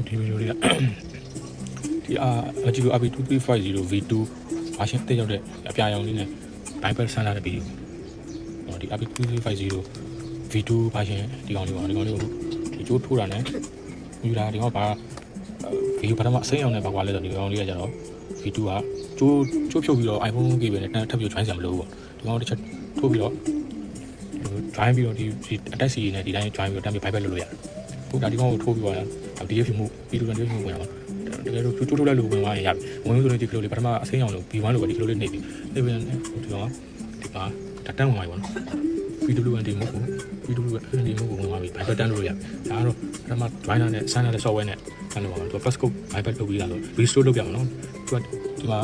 ဒီဗီဒီယိုလေးကဒီအကြည့်လို့ RB2350 V2 version တက်ရောက်တဲ့အပြာရောင်လေးနဲ့ Bible ဆန်းလာတဲ့ဗီဒီယိုဒီ RB2350 V2 version ဒီကောင်လေးကိုဒီကျိုးထိုးတာနဲ့ယူတာဒီကောင်ဗီဒီယိုပထမအစိမ်းအောင်နဲ့ပါကွာလဲဆိုဒီကောင်လေးကကျတော့ V2 ကကျိုးဖြုတ်ပြီးတော့ iPhone ကေဘယ်နဲ့ထပ်ပြီး join ဆရာမလို့ပေါ့ဒီကောင်တစ်ချက်ထိုးပြီးတော့ join ပြီးတော့ဒီ attach စီနဲ့ဒီတိုင်း join ပြီးတော့တမ်းပြီး Bible လုပ်လို့ရတယ်ဟုတ်ဒါဒီကောင်ကိုထိုးပြီးတော့ DF မှုပြီးတော့ DF မှုဝင်အောင်တကယ်လို့ကျိုးထိုးလိုက်လို့ဝင်သွားရင်ရပြီဝင်လို့ဆိုရင်ဒီကလိုလေးပထမအစိမ်းအောင်လို့ B1 လို့ပဲဒီကလိုလေးနေပြီးနေပြီးဒီကောင်ဒီပါတတန်းဝင်သွားပြီပေါ့နော် PWD မဟုတ်ဘူး PWD မဟုတ်ဘူးဝင်သွားပြီ Bible တန်းလို့ရပြီဒါကတော့ပထမ joiner နဲ့ signer တဲ့ software နဲ့တန်းလို့ပါမယ်သူ plus code Bible လုပ်ပြီးလာလို့ restore လုပ်ပြမှာနော်သူကဒီမှာ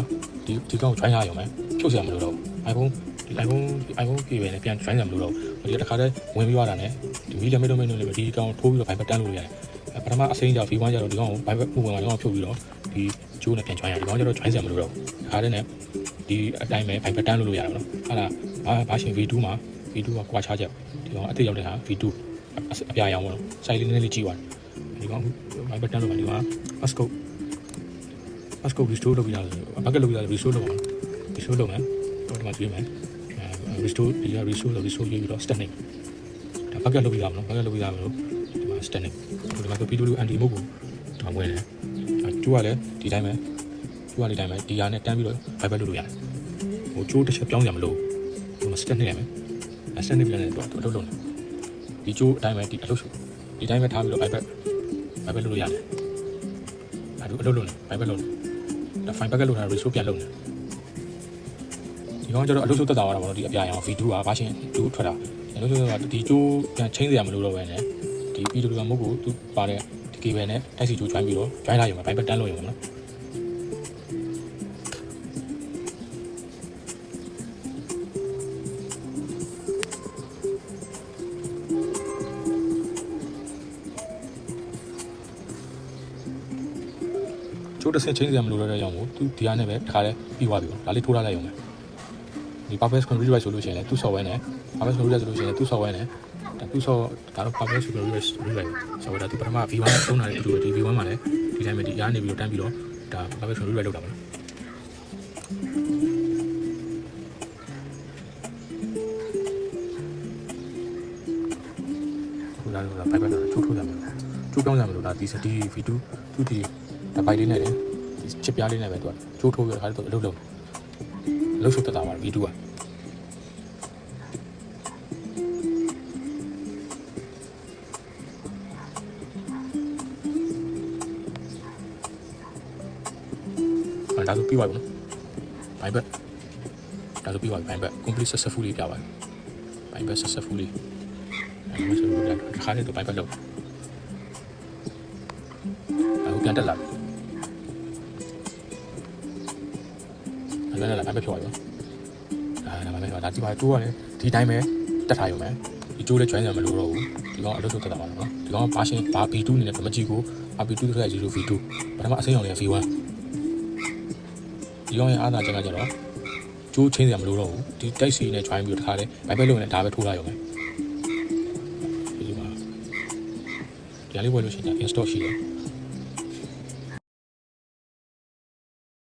ဒီကောင် join ရအောင်မယ်ဖြုတ်စရာမလိုတော့ iPhone key ပဲနဲ့ပြန် join စရာမလိုတော့ဘူးဒီတစ်ခါတည်းဝင်ပြီးသွားတာနဲ့ဒီမီလမီနဲ့ဒီကောင်ထိုးပြီးတော့ Bible တန်းလို့ရတယ်ပထမအစိမ်းကြောင့် V1 ကျတော့ဒီကောင်ကို Bible မှုဝင်သွားဒီကောင်ဖြုတ်ပြီးတော့ဒီကျိုးနဲ့ပြန် join ရတယ်ဒီကောင်ကျတော့ join စရာမလိုတော့ဘူးခါတည်းနဲ့ဒီအတိုင်းပဲ Bible တန်းလို့ရတယ်နော်ဟာလားဘာရှင် V2 မှာ V2 ကကွာခြားချက်ဒီကောင်အတိတ်ရောက်တဲ့ဟာ V2 အပြာရောင်ပေါ့နော် site လေးနည်းနည်းလေးကြည့်သွားဒီကောင် Bible တန်းလို့ပါဒီကောင် pascode restore လုပ်ပြီးသားလို့ဘာကလုပ်ပြီးသား restore လုပ်အောင် restore လုပ်မယ်တော့ဒီမှာကြည့်မယ် restore ဒီက restore လုပ်ပြီးတော့ standing ဒါဘာကလုပ်ပြီးသားမလို့ဘာကလုပ်ပြီးသားမလို့ဒီမှာ standing ဒီမှာ PWD မဟုတ်ဘူးဒါဝင်တယ်ကျိုးကလည်းဒီတိုင်းပဲဒီဟာနဲ့တန်းပြီးတော့ Bible လုပ်လို့ရတယ်ဟိုကျိုးတစ်ချက်ပြောင်းရမလို့ဒီမှာ standing ရမယ်standing ပြန်နေတော့အလုပ်လုပ်နေဒီကျိုးအတိုင်းပဲဒီအလုပ်ဒီတိုင်းပဲထားပြီးတော့ Bible လုပ်လို့ရတယ်အလုပ်လုပ်နေ Bible လုပ်နေဒါ fine packet လုပ်တာ restore ပြန်လုပ်နေဒီကောင်ကျတော့အလုပ်ဆုတ်တက်တာပါတော့ဒီအပြာရောင် V2 က version 2ထွက်တာအလုပ်ဆုတ်တက်တာဒီကျိုးပြန်ချင်းစရာမလိုတော့ဘဲနဲ့ဒီ PWD မဟုတ်ဘူးသူပါတဲ့ဒီ cable နဲ့ IC ကျိုး join ပြီးတော့ join လာရုံပဲ Bible တန်းလို့ရုံပဲနော်ကျိုးတစ်ဆင့်ချင်းစရာမလိုတော့တဲ့ကြောင့်မို့သူဒီဟာနဲ့ပဲတစ်ခါလဲပြီးသွားပြီပေါ့ဒါလေးထိုးထားလိုက်ရုံပဲဒီ Purpose Control ဆိုလို့ရှိရင်လည်းသူ့ software နဲ့ Purpose Control ဆိုလို့ရှိရင်သူ့ software နဲ့သူ့ software ဒါတော့ Purpose Control ဆိုတော့ဒီပထမ V1 နဲ့သုံးတာလေဒီ V1 မှာလည်းဒီတိုင်းပဲဒီရားနေပြီးတော့တန်းပြီးတော့ဒါ Purpose Control လောက်တာပါနော်ဒါတော့ Bible တော့ချိုးထိုးရမယ်ချိုးပြောင်းရမယ်လို့ဒါဒီ V2 သူဒီတပိုက်လေးနဲ့လေဒီချစ်ပြားလေးနဲ့ပဲသူကချိုးထိုးပြီးတော့ခါတော့အလုပ်ဆုတ်တက်တာပါ V2 ကဒါဆိုပြီးပါပြီနော် Bible ဒါဆိုပြီးပါပြီ Bible complete successfully ပြပါပြီ Bible successfully အဲ့ဒါဆိုတော့ဒီခါလေးတော့ Bible လုပ်အခုပြန်တက်လာပြီအဲ့ဒါလည်း Bible ဖြော်ရအောင်ဒါ Bible ဖြော်ဒါကြည့်ပါကျိုးကလည်းဒီတိုင်းပဲတက်ထားရုံပဲဒီကျိုးလည်း join ရမလို့တော့ဘူးဒီကောင်အလုပ်လုပ်တက်တာပါနော်ဒီကောင် version B2 အနေနဲ့ဗမကြီးကို RB2350 V2 ပထမအစိမ်းအောင်လေး V1 ဒီကောင်ရဲ့အားသာချက်ကကျတော့ကျိုးချင်းစရာမလိုတော့ဘူးဒီတိုက်စီနဲ့ join ပြီးတော့တစ်ခါလဲ Bible လုပ်နေဒါပဲထိုးလာရုံပဲဒီမှာဒီလေးဝယ်လို့ရှိရင် install ရှိတယ်